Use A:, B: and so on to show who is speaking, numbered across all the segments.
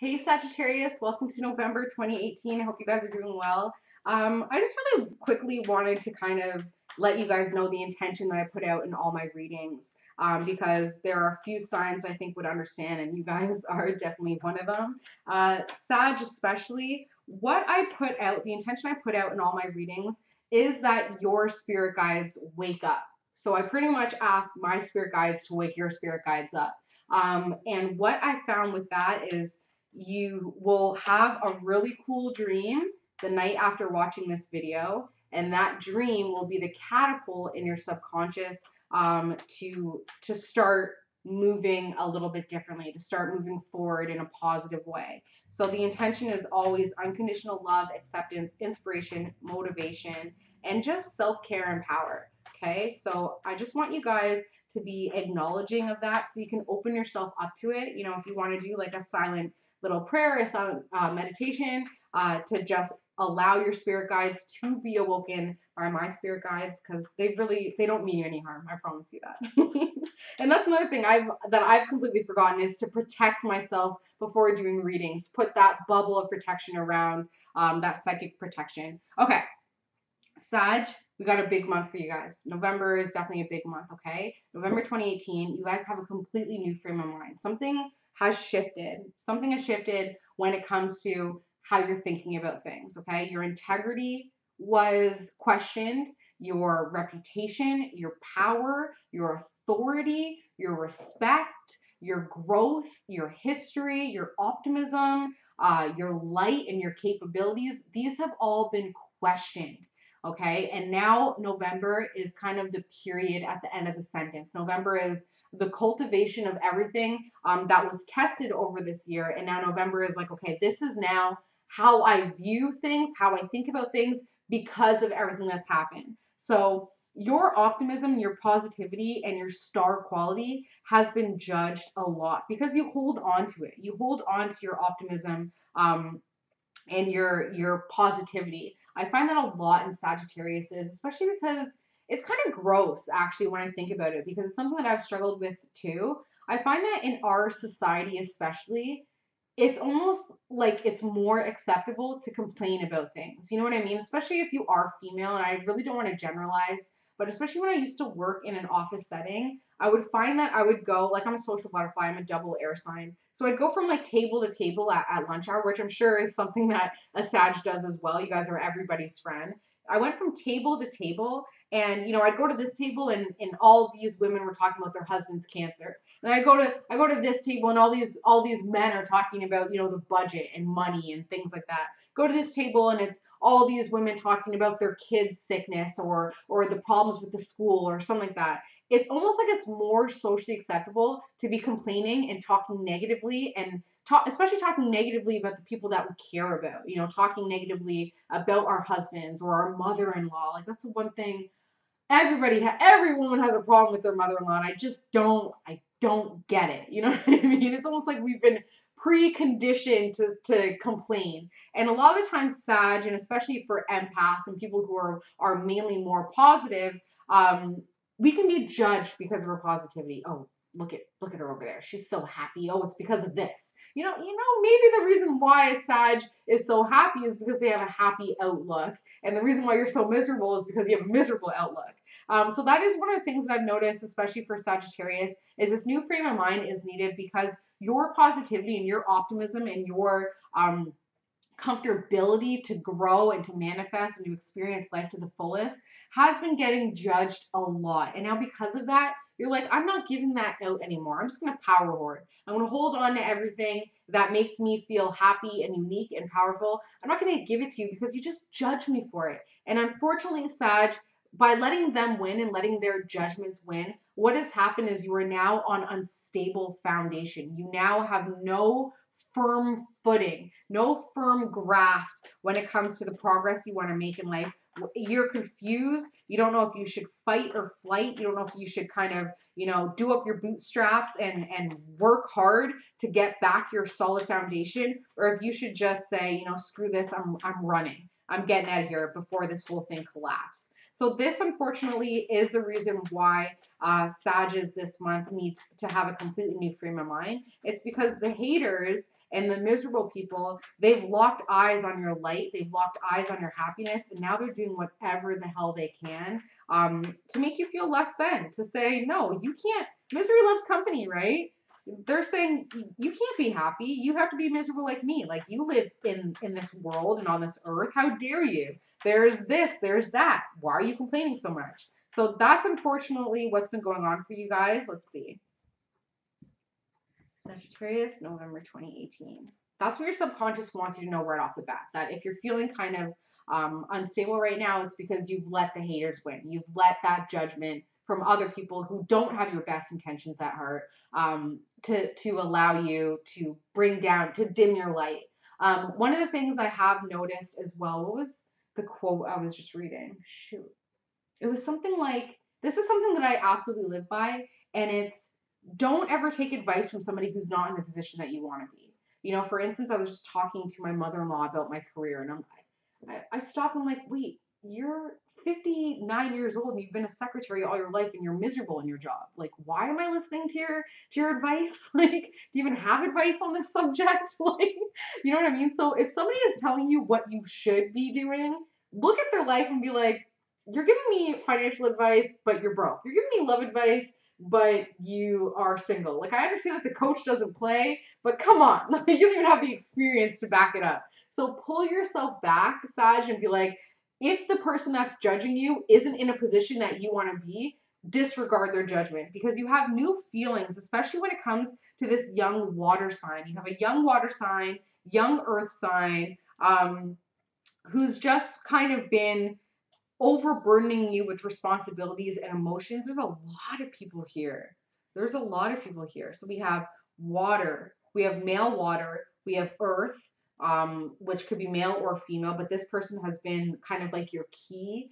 A: Hey Sagittarius, welcome to November 2018. I hope you guys are doing well. I just really quickly wanted to kind of let you guys know the intention that I put out in all my readings because there are a few signs I think would understand, and you guys are definitely one of them. Sag especially, what I put out, the intention I put out in all my readings is that your spirit guides wake up. So I pretty much ask my spirit guides to wake your spirit guides up. And what I found with that is you will have a really cool dream the night after watching this video, and that dream will be the catapult in your subconscious to start moving a little bit differently, to start moving forward in a positive way. So the intention is always unconditional love, acceptance, inspiration, motivation, and just self-care and power. Okay, so I just want you guys to be acknowledging of that so you can open yourself up to it. You know, if you want to do like a silent little prayer, a silent meditation, to just allow your spirit guides to be awoken by my spirit guides, because they don't mean you any harm. I promise you that. And that's another thing I've completely forgotten, is to protect myself before doing readings. Put that bubble of protection around that psychic protection. Okay, Sag, we got a big month for you guys. November is definitely a big month, okay? November 2018, you guys have a completely new frame of mind. Something has shifted. Something has shifted when it comes to how you're thinking about things, okay? Your integrity was questioned, your reputation, your power, your authority, your respect, your growth, your history, your optimism, your light and your capabilities. These have all been questioned. Okay, and now November is kind of the period at the end of the sentence. November is the cultivation of everything that was tested over this year. And now November is like, okay, this is now how I view things, how I think about things because of everything that's happened. So your optimism, your positivity, and your star quality has been judged a lot because you hold on to it. You hold on to your optimism and your positivity. I find that a lot in Sagittarius, especially because it's kind of gross actually when I think about it, because it's something that I've struggled with too. I find that in our society especially, it's almost like it's more acceptable to complain about things. You know what I mean? Especially if you are female, and I really don't want to generalize, but especially when I used to work in an office setting, I would find that I would go, like, I'm a social butterfly, I'm a double air sign. So I'd go from like table to table at lunch hour, which I'm sure is something that a Sag does as well. You guys are everybody's friend. I went from table to table, and I'd go to this table, and all these women were talking about their husband's cancer. And I go to this table, and all these men are talking about, the budget and money and things like that. Go to this table, and it's all these women talking about their kids' sickness or the problems with the school or something like that. It's almost like it's more socially acceptable to be complaining and talking negatively, and especially talking negatively about the people that we care about. Talking negatively about our husbands or our mother-in-law. Like, that's the one thing every woman has a problem with their mother-in-law, and I don't get it. You know what I mean? It's almost like we've been preconditioned to complain. And a lot of the times, Sag, and especially for empaths and people who are mainly more positive, we can be judged because of our positivity. Oh, look at her over there. She's so happy. Oh, it's because of this. Maybe the reason why a Sag is so happy is because they have a happy outlook. And the reason why you're so miserable is because you have a miserable outlook. So that is one of the things that I've noticed, especially for Sagittarius, is this new frame of mind is needed because your positivity and your optimism and your comfortability to grow and to manifest and to experience life to the fullest has been getting judged a lot. And now because of that, you're like, I'm not giving that out anymore. I'm just going to power hoard. I'm going to hold on to everything that makes me feel happy and unique and powerful. I'm not going to give it to you because you just judge me for it. And unfortunately, Sag, by letting them win and letting their judgments win, what has happened is you are now on unstable foundation. You now have no firm footing, no firm grasp when it comes to the progress you want to make in life. You're confused. You don't know if you should fight or flight. You don't know if you should kind of, do up your bootstraps and work hard to get back your solid foundation, or if you should just say, screw this, I'm running. I'm getting out of here before this whole thing collapses. So this, unfortunately, is the reason why Sages this month need to have a completely new frame of mind. It's because the haters And the miserable people, they've locked eyes on your light, they've locked eyes on your happiness, and now they're doing whatever the hell they can to make you feel less than, to say, no, you can't. Misery loves company, right? They're saying you can't be happy. You have to be miserable like me. Like, you live in this world and on this earth. How dare you? There's this, there's that. Why are you complaining so much? So that's unfortunately what's been going on for you guys. Let's see. Sagittarius, November 2018. That's what your subconscious wants you to know right off the bat. That if you're feeling kind of unstable right now, it's because you've let the haters win. You've let that judgment from other people who don't have your best intentions at heart to allow you to bring down, to dim your light. One of the things I have noticed as well, what was the quote I was just reading? Shoot. It was something like, this is something that I absolutely live by, and it's, don't ever take advice from somebody who's not in the position that you want to be. You know, for instance, I was just talking to my mother-in-law about my career, and I stopped and I'm like, wait, you're 59 years old and you've been a secretary all your life and you're miserable in your job. Like, why am I listening to your advice? Like, do you even have advice on this subject? Like, you know what I mean? So if somebody is telling you what you should be doing, look at their life and be like, you're giving me financial advice, but you're broke. You're giving me love advice, but you are single. Like, I understand that the coach doesn't play, but come on, like, you don't even have the experience to back it up. So pull yourself back, Sag, and be like, if the person that's judging you isn't in a position that you want to be, disregard their judgment, because you have new feelings, especially when it comes to this young water sign. You have a young water sign, young earth sign, who's just kind of been overburdening you with responsibilities and emotions. There's a lot of people here. There's a lot of people here. So we have water, we have male water, we have earth, which could be male or female, but this person has been kind of like your key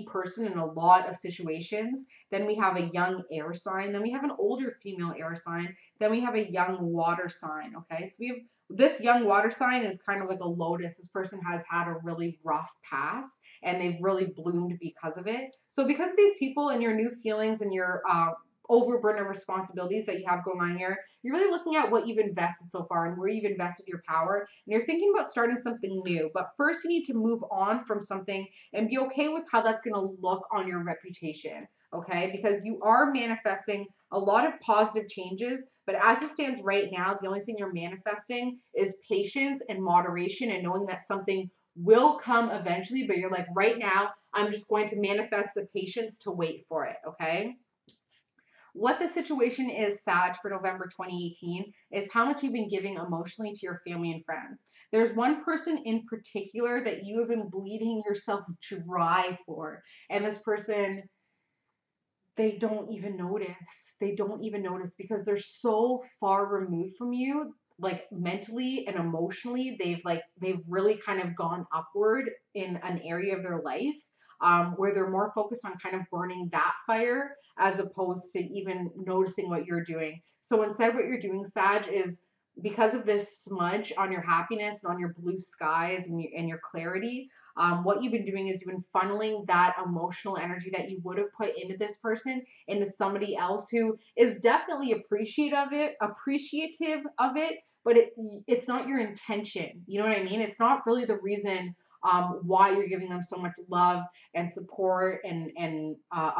A: person in a lot of situations. Then we have a young air sign. Then we have an older female air sign. Then we have a young water sign. Okay, so we have this young water sign is kind of like a lotus. This person has had a really rough past and they've really bloomed because of it. So because of these people and your new feelings and your overburden of responsibilities that you have going on here, you're really looking at what you've invested so far and where you've invested your power, and you're thinking about starting something new. But first you need to move on from something and be okay with how that's going to look on your reputation, okay? Because you are manifesting a lot of positive changes, but as it stands right now, the only thing you're manifesting is patience and moderation and knowing that something will come eventually, but you're like, right now, I'm just going to manifest the patience to wait for it, okay? What the situation is, Sag, for November 2018 is how much you've been giving emotionally to your family and friends. There's one person in particular that you have been bleeding yourself dry for, and this person, they don't even notice. They don't even notice because they're so far removed from you, like mentally and emotionally. They've really kind of gone upward in an area of their life where they're more focused on kind of burning that fire as opposed to even noticing what you're doing. So instead, what you're doing, Sag, is because of this smudge on your happiness and on your blue skies and your clarity, what you've been doing is you've been funneling that emotional energy that you would have put into this person into somebody else who is definitely appreciative of it, but it's not your intention. You know what I mean? It's not really the reason why you're giving them so much love and support and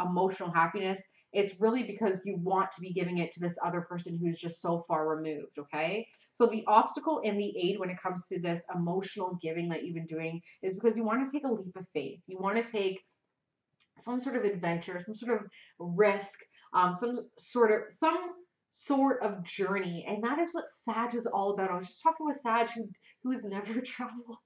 A: emotional happiness. It's really because you want to be giving it to this other person who's just so far removed, okay? So the obstacle and the aid when it comes to this emotional giving that you've been doing is because you want to take a leap of faith. You want to take some sort of adventure, some sort of risk, some sort of journey. And that is what Sag is all about. I was just talking with Sag who has never traveled.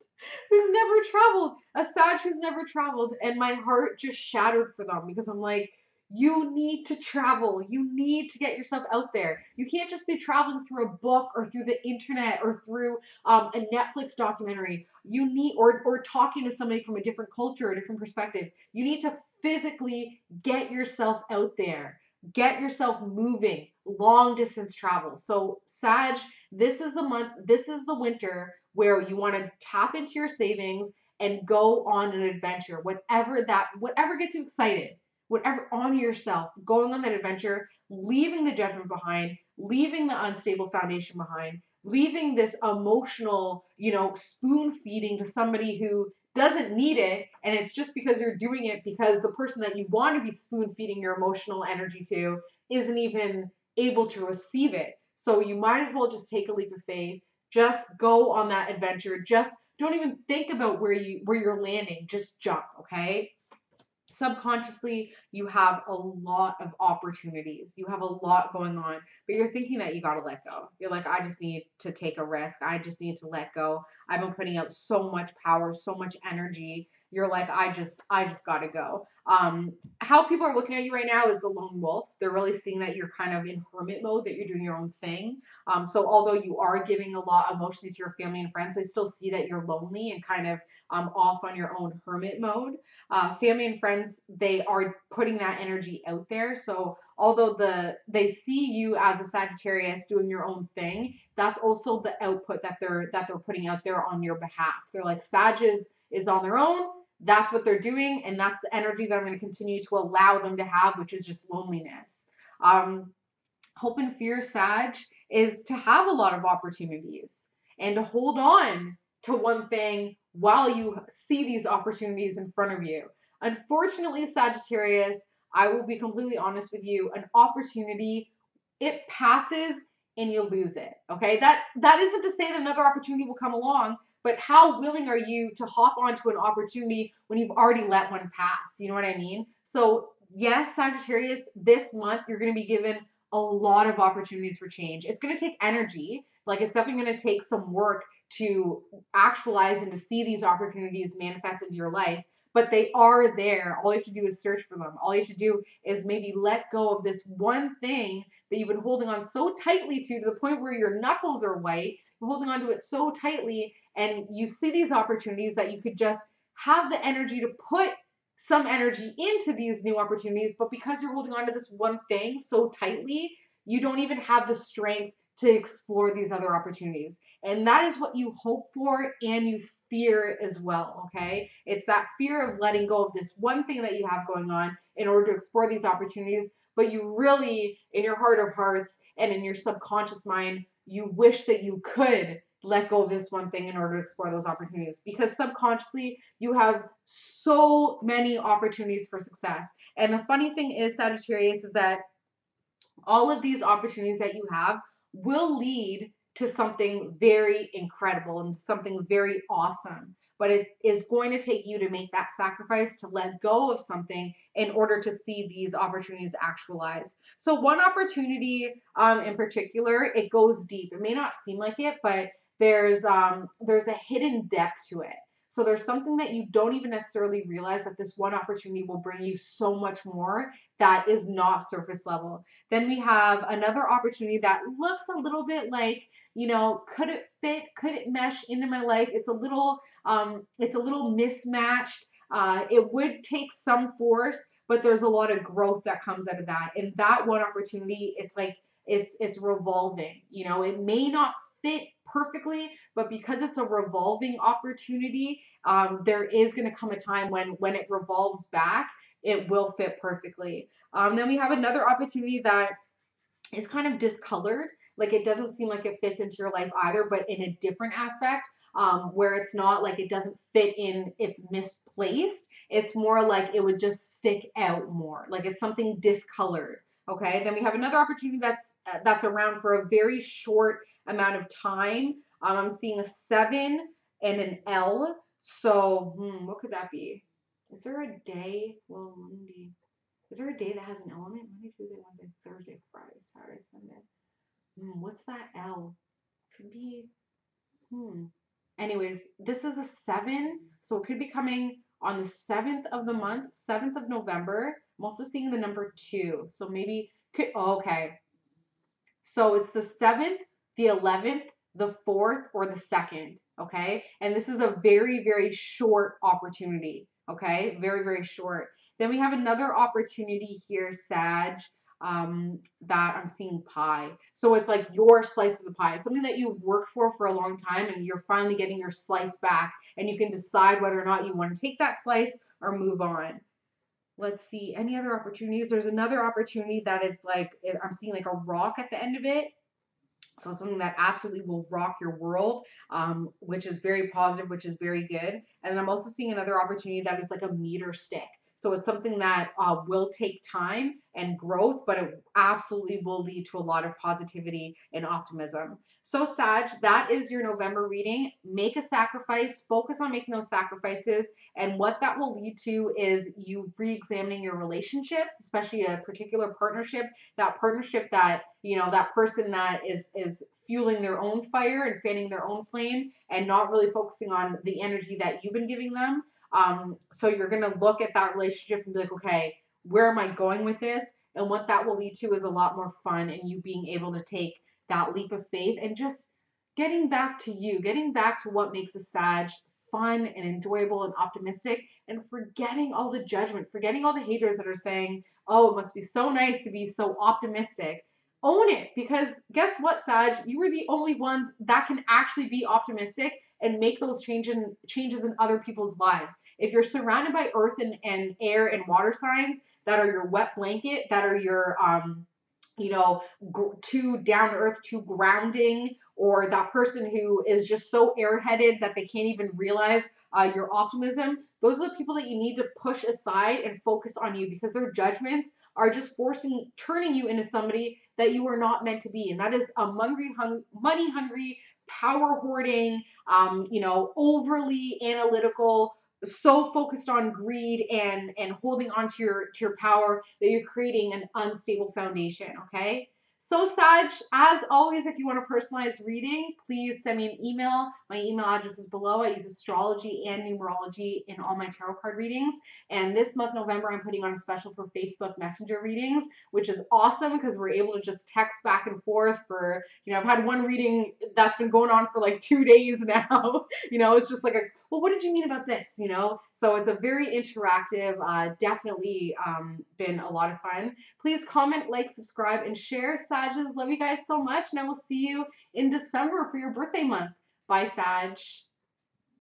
A: A Sag who's never traveled. And my heart just shattered for them because I'm like, you need to travel. You need to get yourself out there. You can't just be traveling through a book or through the internet or through a Netflix documentary. You need, or talking to somebody from a different culture, a different perspective. You need to physically get yourself out there. Get yourself moving. Long distance travel. So Sag, this is the month, this is the winter where you want to tap into your savings and go on an adventure. Whatever gets you excited. Whatever, on yourself, going on that adventure, leaving the judgment behind, leaving the unstable foundation behind, leaving this emotional, spoon feeding to somebody who doesn't need it, and it's just because you're doing it because the person that you want to be spoon feeding your emotional energy to isn't even able to receive it. So you might as well just take a leap of faith. Just go on that adventure. Just don't even think about where you're landing. Just jump, okay? Subconsciously, you have a lot of opportunities. You have a lot going on, but you're thinking that you got to let go. You're like, I just need to take a risk. I just need to let go. I've been putting out so much power, so much energy. You're like, I just got to go. How people are looking at you right now is the lone wolf. They're really seeing that you're kind of in hermit mode, that you're doing your own thing. So although you are giving a lot emotionally to your family and friends, they still see that you're lonely and kind of off on your own hermit mode. Family and friends, they are putting that energy out there. So although they see you as a Sagittarius doing your own thing, that's also the output that they're putting out there on your behalf. They're like, Sag is on their own. That's what they're doing, and that's the energy that I'm going to continue to allow them to have, which is just loneliness. Hope and fear, Sag, is to have a lot of opportunities and to hold on to one thing while you see these opportunities in front of you. Unfortunately, Sagittarius, I will be completely honest with you, an opportunity, it passes and you lose it. Okay? That isn't to say that another opportunity will come along, but how willing are you to hop onto an opportunity when you've already let one pass? You know what I mean? So, yes, Sagittarius, this month you're going to be given a lot of opportunities for change. It's going to take energy. Like, it's definitely going to take some work to actualize and to see these opportunities manifest into your life, but they are there. All you have to do is search for them. All you have to do is maybe let go of this one thing that you've been holding on so tightly to the point where your knuckles are white. You're holding on to it so tightly, and you see these opportunities that you could just have the energy to put some energy into these new opportunities, but because you're holding on to this one thing so tightly, you don't even have the strength to explore these other opportunities. And that is what you hope for and you fear as well, okay? It's that fear of letting go of this one thing that you have going on in order to explore these opportunities, but you really, in your heart of hearts and in your subconscious mind, you wish that you could let go of this one thing in order to explore those opportunities, because subconsciously you have so many opportunities for success. And the funny thing is, Sagittarius, is that all of these opportunities that you have will lead to something very incredible and something very awesome. But it is going to take you to make that sacrifice to let go of something in order to see these opportunities actualize. So one opportunity in particular, it goes deep. It may not seem like it, but there's a hidden depth to it. So there's something that you don't even necessarily realize, that this one opportunity will bring you so much more that is not surface level. Then we have another opportunity that looks a little bit like, could it fit? Could it mesh into my life? It's a little mismatched. It would take some force, but there's a lot of growth that comes out of that. And that one opportunity, it's like it's revolving. It may not fit perfectly, but because it's a revolving opportunity, there is going to come a time when it revolves back, it will fit perfectly. Then we have another opportunity that is kind of discolored. Like, it doesn't seem like it fits into your life either, but in a different aspect, where it's not like it doesn't fit in, it's misplaced. It's more like it would just stick out more. Like, it's something discolored. Okay. Then we have another opportunity that's around for a very short amount of time. I'm seeing a 7 and an L. So, what could that be? Is there a day? Well, Monday. Is there a day that has an element? Monday, Tuesday, Wednesday, Thursday, Friday, Saturday, Sunday. What's that L? Could be. Anyways, this is a 7, so it could be coming on the 7th of the month, 7th of November. I'm also seeing the number 2, so maybe okay. So it's the 7th, the 11th, the 4th, or the 2nd. Okay, and this is a very, very short opportunity. Okay, very, very short. Then we have another opportunity here, Sag, that I'm seeing pie. So it's like your slice of the pie, something that you've worked for a long time, and you're finally getting your slice back, and you can decide whether or not you want to take that slice or move on. Let's see, any other opportunities? There's another opportunity that it's like, I'm seeing like a rock at the end of it. So it's something that absolutely will rock your world, which is very positive, which is very good. And then I'm also seeing another opportunity that is like a meter stick. So it's something that will take time and growth, but it absolutely will lead to a lot of positivity and optimism. So, Sag, that is your November reading. Make a sacrifice, focus on making those sacrifices. And what that will lead to is you re examining your relationships, especially a particular partnership, that partnership that, you know, that person that is fueling their own fire and fanning their own flame and not really focusing on the energy that you've been giving them. So you're going to look at that relationship and be like, okay, where am I going with this? And what that will lead to is a lot more fun and you being able to take that leap of faith and just getting back to you, getting back to what makes a Sag fun and enjoyable and optimistic, and forgetting all the judgment, forgetting all the haters that are saying, oh, it must be so nice to be so optimistic. Own it, because guess what, Sag? You are the only ones that can actually be optimistic and make those changes in other people's lives. If you're surrounded by earth and air and water signs that are your wet blanket, that are your you know, too down to earth, too grounding, or that person who is just so airheaded that they can't even realize your optimism. Those are the people that you need to push aside and focus on you, because their judgments are just turning you into somebody that you are not meant to be. And that is a money hungry, power hoarding, you know, overly analytical, so focused on greed and holding on to your power that you're creating an unstable foundation. Okay, so Sag, as always, if you want a personalized reading, please send me an email. My email address is below. I use astrology and numerology in all my tarot card readings, and this month, November, I'm putting on a special for Facebook Messenger readings, which is awesome because we're able to just text back and forth for, you know, I've had one reading that's been going on for like 2 days now. You know, it's just like a, well, what did you mean about this? You know, so it's a very interactive, definitely been a lot of fun. Please comment, like, subscribe, and share. Sages, love you guys so much, and I will see you in December for your birthday month. Bye, Sag.